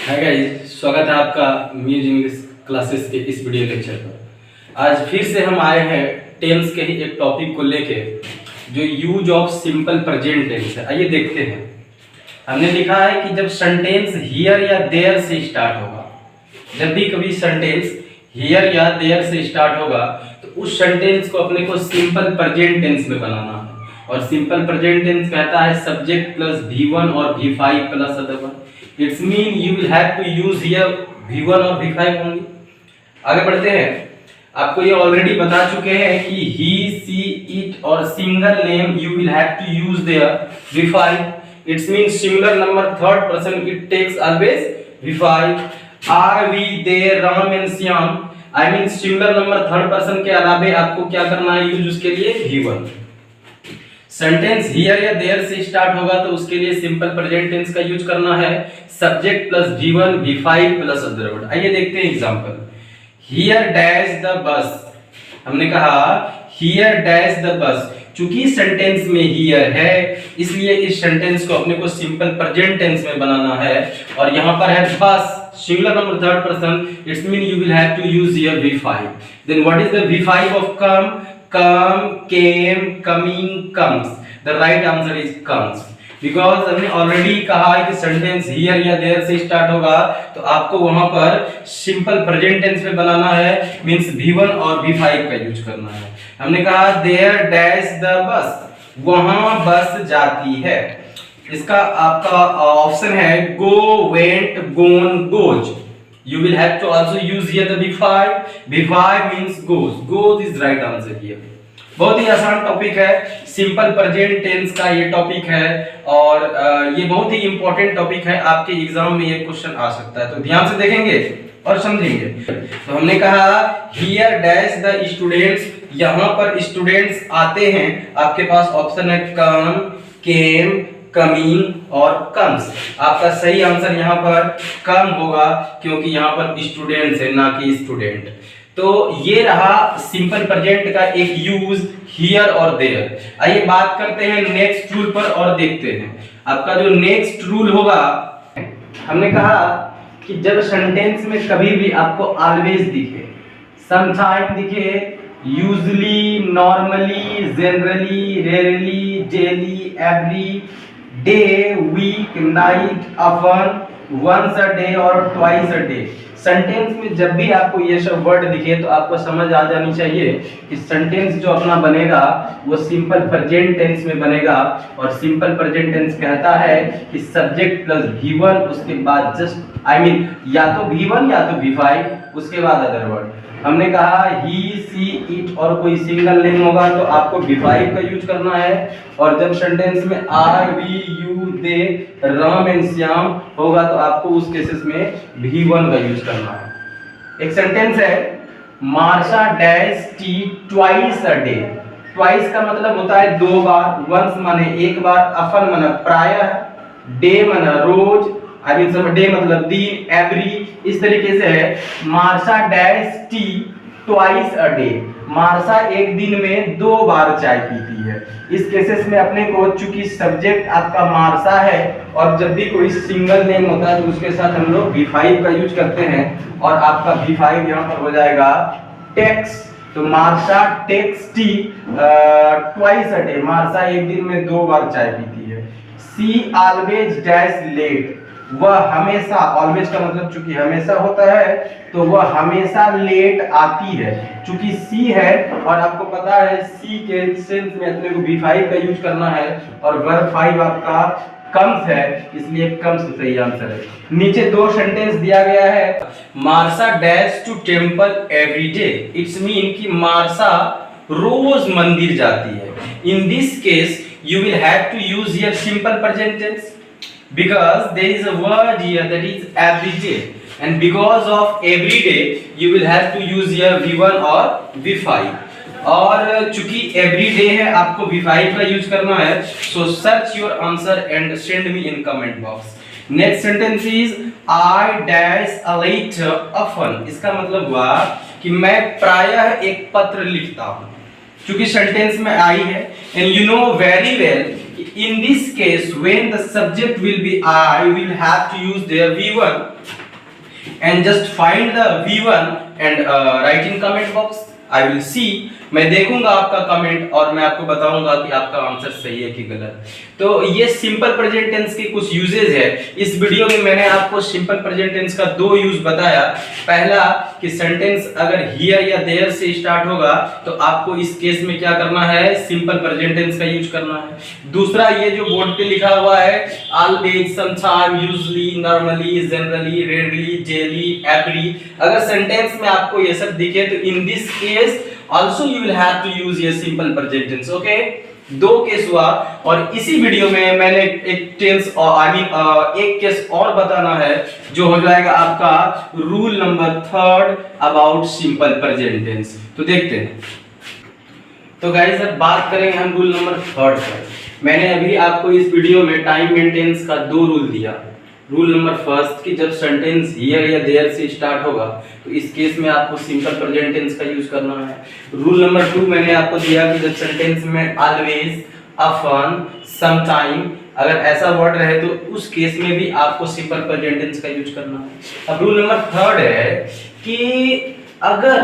Hi guys, स्वागत है आपका म्यूज इंग्लिश क्लासेस के इस वीडियो लेक्चर पर। आज फिर से हम आए हैं टेंस के ही एक टॉपिक को लेके जो use of simple present tense है। आइए देखते हैं। हमने लिखा है कि जब सेंटेंस हियर या देयर से स्टार्ट होगा, जब भी कभी सेंटेंस हियर या देयर से स्टार्ट होगा तो उस सेंटेंस को अपने को सिंपल प्रेजेंट टेंस में बनाना है। और सिंपल प्रेजेंट टेंस कहता है सब्जेक्ट प्लस V1 और V5 plus other one. It's mean you will have to use here V1 और V5 ओनली। आगे बढ़ते हैं। आपको ये ऑलरेडी बता चुके हैं कि ही, सी, इट और single name you will have to use there V5। It's mean singular number third person it takes always V5। Are, we, they, Ram and Shyam, I mean singular number third person के अलावे आपको क्या करना है use उसके लिए V1। Sentence here या there से स्टार्ट होगा तो उसके लिए सिंपल प्रेजेंट टेंस का यूज करना है subject plus V1 V5 plus other word. आइए देखते हैं example. Here dash the bus, हमने कहा हियर डैश द बस। चूंकि सेंटेंस में हियर है इसलिए इस सेंटेंस को अपने को सिंपल प्रेजेंट टेंस में बनाना है। और यहां पर है बस singular number third person, it's mean you will have to use here V5। Then what is the V5 of come? Come, came, coming, comes. The right answer is comes. Because हमने already कहा है कि sentence here या there से start होगा तो आपको वहां पर सिंपल प्रेजेंट टेंस में बनाना है, मींस V1 और V5 का यूज करना है। हमने कहा देयर डैश द बस, वहां बस जाती है। इसका आपका ऑप्शन है go, went, gone, goes. You will have to also use here the V5. V5 means goes. Goes is right answer here. बहुत ही आसान टॉपिक है, सिंपल प्रेजेंट टेंस का ये टॉपिक है और ये बहुत ही इंपॉर्टेंट टॉपिक है। आपके एग्जाम में ये क्वेश्चन आ सकता है, तो ध्यान से देखेंगे और समझेंगे। तो हमने कहा हियर डैश द स्टूडेंट्स, यहाँ पर स्टूडेंट्स आते हैं। आपके पास ऑप्शन है कम, केम, कमिंग और कम्स। आपका सही आंसर यहाँ पर कम होगा क्योंकि यहाँ पर स्टूडेंट्स है ना कि स्टूडेंट। तो ये रहा सिंपल प्रेजेंट का एक यूज हियर और देयर। आइए बात करते हैं नेक्स्ट रूल पर और देखते हैं। आपका जो नेक्स्ट रूल होगा, हमने कहा कि जब सेंटेंस में कभी भी आपको ऑलवेज दिखे, समटाइम दिखे, usually, normally, generally, rarely, daily, every day, week, night, often, once a day और ट्वाइस अ डे, सेंटेंस में जब भी आपको ये सब वर्ड दिखे तो आपको समझ आ जानी चाहिए कि सेंटेंस जो अपना बनेगा वो सिंपल प्रेजेंट टेंस में बनेगा। और सिंपल प्रेजेंट टेंस कहता है कि सब्जेक्ट प्लस V1, उसके बाद जस्ट या तो V1 या तो V5, उसके बाद अदर वर्ड। हमने कहा ही, सी, इट और कोई सिंगल नेम होगा तो आपको V5 का यूज करना है। और जब सेंटेंस में are, we, you, they, Ram and Shyam होगा तो आपको उस केसेस में V1 का यूज करना है। एक सेंटेंस है Marsha dash tea twice a day. Twice का मतलब होता है दो बार, वंस माने एक बार, अफन माने प्रायः, डे माने रोज, डे मतलब दिन, एवरी, इस तरीके से है। Marsha dash tea twice a day, Marsha एक दिन में दो बार चाय पीती है। इस केसेस में अपने को चूंकि सब्जेक्ट आपका मार्शा है और जब भी कोई सिंगल नेम होता है तो उसके साथ हम लोग V5 का यूज करते हैं और आपका V5 यहाँ पर हो जाएगा टेक्स। तो Marsha takes tea twice a day, Marsha एक दिन में दो बार चाय पीती है। सी ऑलवेज डैश लेट, वह हमेशा, ऑलवेज का मतलब चूंकि हमेशा होता है तो वह हमेशा लेट आती है। चूंकि सी है और आपको पता है सी के सेंस में अपने को V5 का यूज करना है और वर्ब 5 आपका कम्स है, इसलिए कम्स सही आंसर है। नीचे दो सेंटेंस दिया गया है Marsha dash to temple every day. It's mean कि मार्शा रोज मंदिर जाती है। In this case you will have to use here simple present tense because there is a word here that is every day, and because of every day you will have to use here V1 or V5। और चूंकि every day है आपको V5 का use करना है। so search your answer and send me in comment box। next sentence is I dash a letter often। इसका मतलब हुआ कि मैं प्रायः एक पत्र लिखता हूँ। चूंकि सेंटेंस में आई है and you know very well कि in this case when the subject will be I, will have to use their V1 and just find the V1 and write in comment box. I will see, मैं देखूंगा आपका comment और मैं आपको बताऊंगा कि आपका आंसर सही है कि गलत। तो ये सिंपल प्रेजेंट टेंस के कुछ यूजेज है। इस वीडियो में मैंने आपको सिंपल प्रेजेंट टेंस का दो यूज बताया। पहला कि सेंटेंस अगर हियर या देयर से स्टार्ट होगा तो आपको इस केस में क्या करना है, सिंपल प्रेजेंट टेंस का यूज करना है। दूसरा ये जो बोर्ड पे लिखा हुआ है always, sometime, usually, normally, generally, rarely, daily, every, अगर सेंटेंस में आपको ये सब दिखे तो इन this case also you will have to use your simple present tense. Okay, दो केस हुआ और इसी वीडियो में मैंने एक टेंस एक केस और बताना है जो हो जाएगा आपका rule number 3 about simple present tense. तो देखते हैं। तो गाइस अब बात करेंगे हम रूल नंबर 3 पर। मैंने अभी आपको इस वीडियो में टाइम मेंटेनेंस का दो रूल दिया। रूल नंबर 1 कि जब सेंटेंस हियर या देयर से स्टार्ट होगा तो इस केस में आपको सिंपल प्रेजेंट टेंस का यूज करना है। रूल नंबर 2 मैंने आपको दिया कि जब सेंटेंस में ऑलवेज, ऑफन, समटाइम अगर ऐसा वर्ड रहे तो उस केस में भी आपको सिंपल प्रेजेंट टेंस का यूज करना है। अब रूल नंबर 3 है कि अगर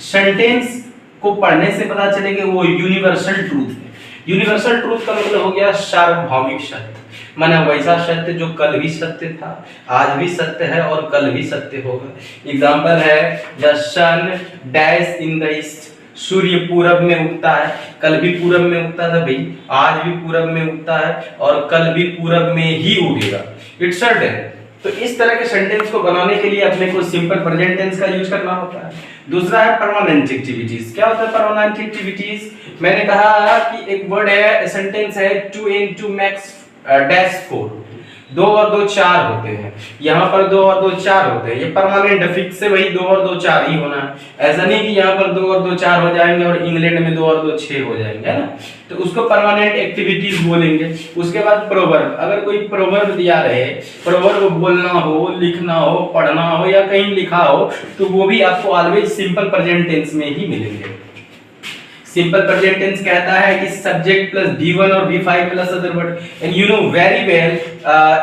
सेंटेंस को पढ़ने से पता चले कि वो यूनिवर्सल ट्रूथ है। यूनिवर्सल ट्रूथ का मतलब हो गया सार्वभौमिक सत्य, माने वैसा सत्य जो कल भी सत्य था, आज भी सत्य है और कल भी सत्य होगा। एग्जांपल है the sun dash in the east, सूर्य पूरब में उगता है, कल भी पूरब में उगता था भाई, आज भी पूरब में उगता है और कल भी पूरब में ही उगेगा। It's certain. तो इस तरह के सेंटेंस को बनाने के लिए अपने को सिंपल प्रेजेंट टेंस का यूज करना होता है। दूसरा है परमानेंट एक्टिविटीज। क्या होता है परमानेंट एक्टिविटीज? मैंने कहा कि एक वर्ड है, सेंटेंस है 2 and 2 makes -4, 2 और 2 4 होते हैं। यहाँ पर 2 और 2 4 होते हैं, ये परमानेंट है, फिक्स है भाई 2 और 2 4 ही होना है। ऐसा नहीं कि यहाँ पर 2 और 2 4 हो जाएंगे और इंग्लैंड में 2 और 2 6 हो जाएंगे, है ना। तो उसको परमानेंट एक्टिविटीज बोलेंगे। उसके बाद प्रोवर्ब, अगर कोई प्रोवर्ब दिया रहे, प्रोवर्ब बोलना हो, लिखना हो, पढ़ना हो या कहीं लिखा हो तो वो भी आपको ऑलवेज सिंपल प्रेजेंट टेंस में ही मिलेंगे। सिंपल प्रेजेंट टेंस कहता है कि सब्जेक्ट प्लस V1 और V5 plus other word, and you know very well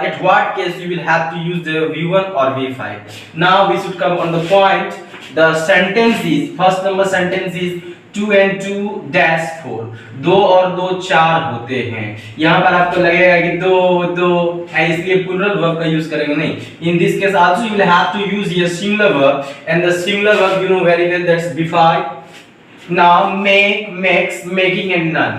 at what case you will have to use the V1 or V5. Now we should come on the point. The sentence is, first number sentence is 2 and 2 dash 4, 2 और 2 4 होते हैं। यहाँ पर आपको लगेगा कि 2 है इसलिए प्लूरल वर्ब का यूज करेंगे, नहीं। In this case also you will have to use your singular verb, and the singular verb you know very well, that's V5. Now make, makes, making and none.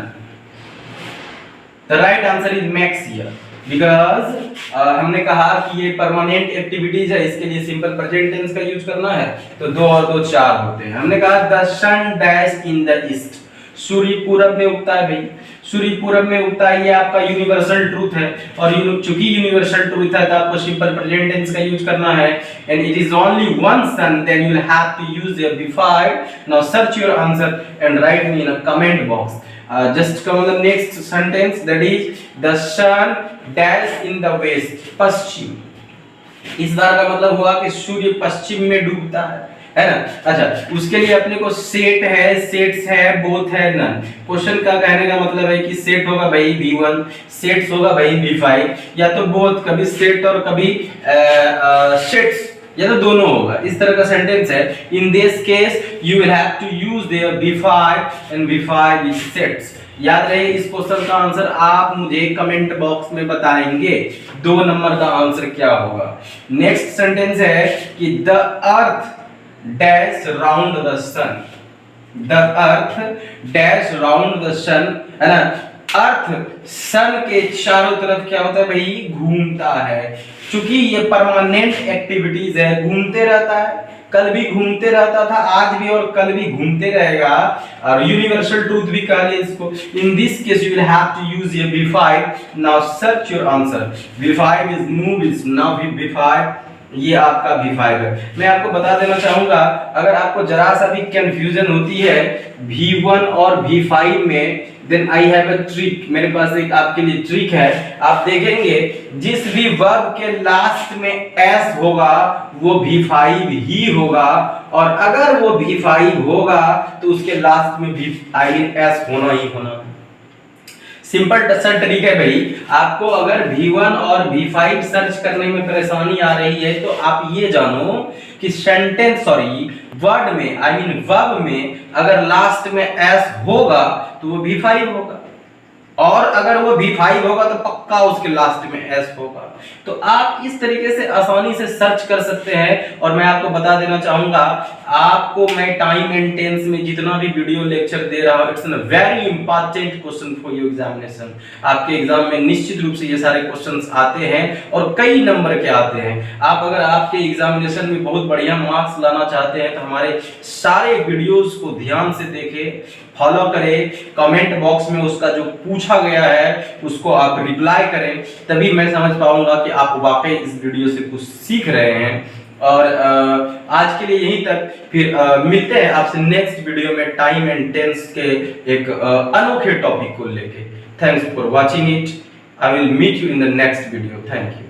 The right answer is makes here because हमने कहा कि ये permanent activities है, इसके लिए simple present tense का use करना है। तो 2 और 2 4 होते हैं। हमने कहा the sun dash in the east, सूर्य पूरब में उगता है भाई, सूर्य पूरब में उगता है, ये आपका यूनिवर्सल ट्रूथ है और चूंकि यूनिवर्सल ट्रूथ है तो आपको सिंपल प्रेजेंट टेंस का यूज करना है। And it is only one son, then you will have to use your V5. Now search your answer and write me in a comment box. Just come on the next sentence, that is the sun dash in the west, पश्चिम। इस बार का मतलब हुआ कि सूर्य पश्चिम में डूबता है ना। अच्छा, उसके लिए अपने को सेट है, सेट्स है, बोथ है, नन। क्वेश्चन का कहने का मतलब है कि सेट होगा भाई V1, सेट्स होगा भाई V5, या तो बोथ, कभी सेट और कभी सेट्स, या तो दोनों होगा। इस तरह का सेंटेंस है। In this case you will have to use there V5 and V5 is sets. याद रहे इस क्वेश्चन का आंसर आप मुझे कमेंट बॉक्स में बताएंगे 2 नंबर का आंसर क्या होगा। नेक्स्ट सेंटेंस है कि the earth dash round the sun, the earth dash round the sun, है ना। अर्थ सन के चारों तरफ क्या होता है भाई, घूमता है। चूंकि ये परमानेंट एक्टिविटीज है, घूमते रहता है, कल भी घूमते रहता था, आज भी और कल भी घूमते रहेगा, और यूनिवर्सल ट्रूथ भी कह ले इसको। In this case you will have to use your V5. Now search your answer. V5 is move, is now V5, ये आपका V5 है। मैं आपको बता देना चाहूंगा, अगर आपको जरा सा भी कंफ्यूजन होती है V1 और V5 में, then I have a trick. मेरे पास एक आपके लिए ट्रिक है। आप देखेंगे जिस भी वर्ब के लास्ट में s होगा वो V5 ही होगा, और अगर वो V5 होगा तो उसके लास्ट में भी s होना ही होना। सिंपल सा ट्रिक है भाई। आपको अगर V1 और V5 सर्च करने में परेशानी आ रही है तो आप ये जानो कि वर्ड में वर्ब में अगर लास्ट में एस होगा तो वो V5 होगा, और अगर वो V5 होगा तो पक्का उसके लास्ट में एस होगा। तो आप इस तरीके से आसानी से सर्च कर सकते हैं। और मैं आपको बता देना चाहूंगा, आपको मैं टाइम एंड टेंस में जितना भी वीडियो लेक्चर दे रहा हूं, it's a very important question for your examination. आपके एग्जाम में निश्चित रूप से ये सारे क्वेश्चंस आते हैं और कई नंबर के आते हैं। आप अगर आपके एग्जामिनेशन में बहुत बढ़िया मार्क्स लाना चाहते हैं तो हमारे सारे वीडियोस को ध्यान से देखें, फॉलो करें, कमेंट बॉक्स में उसका जो पूछा गया है उसको आप रिप्लाई करें, तभी मैं समझ पाऊंगा कि आप वाकई इस वीडियो से कुछ सीख रहे हैं। और आज के लिए यहीं तक, फिर मिलते हैं आपसे नेक्स्ट वीडियो में टाइम एंड टेंस के एक अनोखे टॉपिक को लेके। Thanks for watching it. I will meet you in the next video. Thank you.